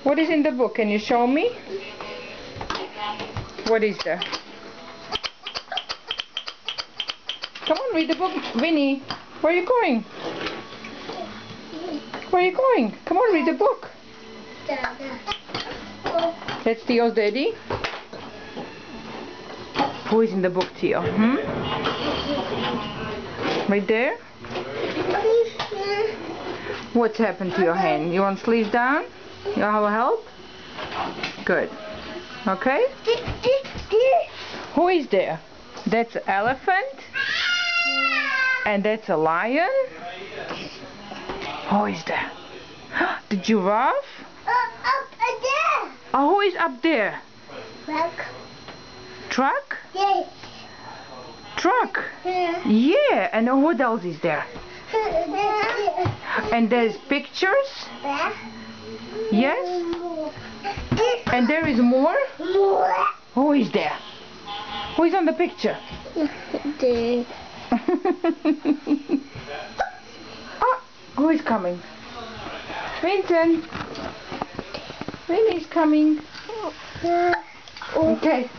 What is in the book? Can you show me? What is there? Come on, read the book. Winnie, where are you going? Where are you going? Come on, read the book. That's Theo's daddy. Who is in the book, Theo? Right there? What's happened to your hand? You want sleeves down? You have help? Good. Okay? Who is there? That's an elephant. And that's a lion. Who is there? The giraffe? Up there. Oh, who is up there? Truck. Truck? Yes. Truck? Yeah. And what else is there? And there's pictures? Yes? And there is more? Who is there? Who is on the picture? Oh, who is coming? Vincent. Vinny's coming. Okay.